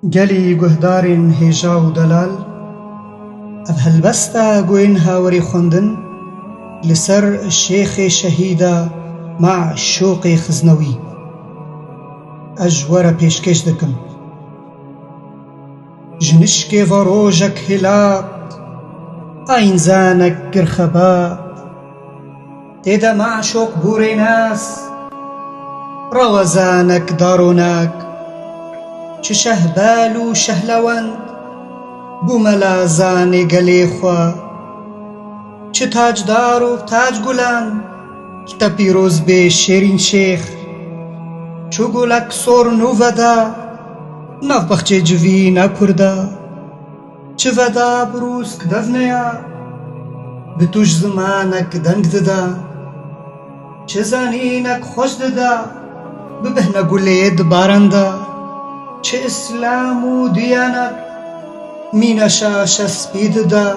گلی گهدارین هیجا و دلال اف هلبستا گوین هاوری خوندن لسر شیخ شهیدا معشوق خزنوی اجوار پیشکش دکم جنشک و روژک هلات این زانک گرخبات تیدا معشوق بوری ناس روزانک داروناک چه شهبال و شهلوند بو ملازان گلی خوا چه تاجدار و تاج گلان تا پیروز به شیرین شیخ چو گلک سور نو ودا ناف بخچه جوینا کردا چه ودا بروز دفنیا به توش زمانک دنگ ددا چه زنینک خوش ددا به بهنا گلید بارندا چه اسلام و دیانت مینا شاش سپید دا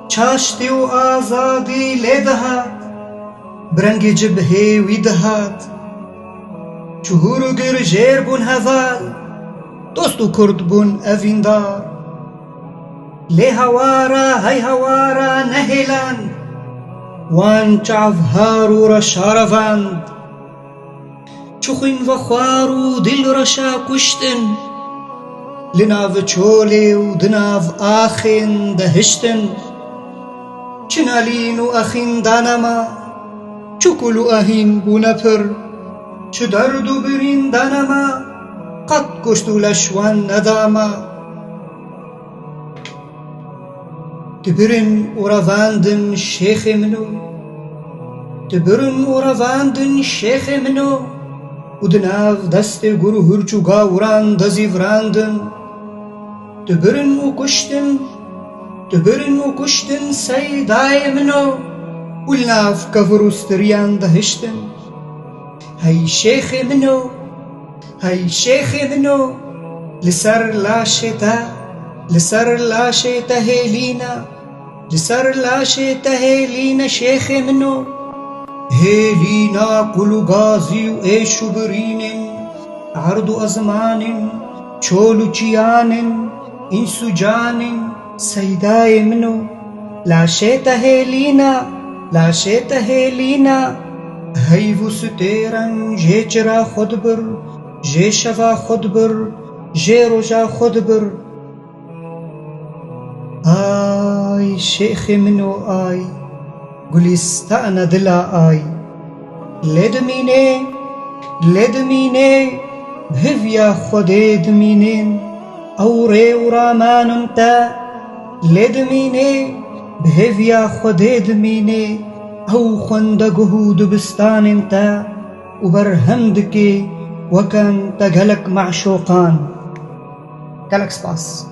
چاشتی و آزادی لیدهات برنگ جبهی ویدهات چهور و گر جیر بون هزال دوست و کرد بون اویندار لی هوارا هی هوارا نهیلان وان چعف هارو را شارواند چخین و خوارو دل رشا کشتن لناو چولی و دناو آخین دهشتن چنالین و اخین دانما چکلو اهین بونا پر چه درد و برین دانما قد کشتو لشوان نداما تبرن و رواندن شیخ منو تبرن و رواندن شیخ منو و دناو دست گرو هرچو گاوران دزیوراندن تبرن و کشتن سیدای منو و لناف کفروستریان دهشتن هی شیخ منو لسر لاشتا هیلینا شیخ منو هیلینا قلو غازی و ایش و برینن عرض و ازمانن چول و چیانن انس و جانن سیدای منو لاشتا هیلینا هیو ستیرن جه چرا خود بر جه شفا خود بر جه روژا خود بر آی شیخ منو آی گلستان دلا آی لدمینه بهویا خودی دمینین اوره و رامانم تا لدمینه بهویا خودی دمینه او خندگهو دبستان تا و برهمدکی وکن تا گلک معشوقان گلک سپاس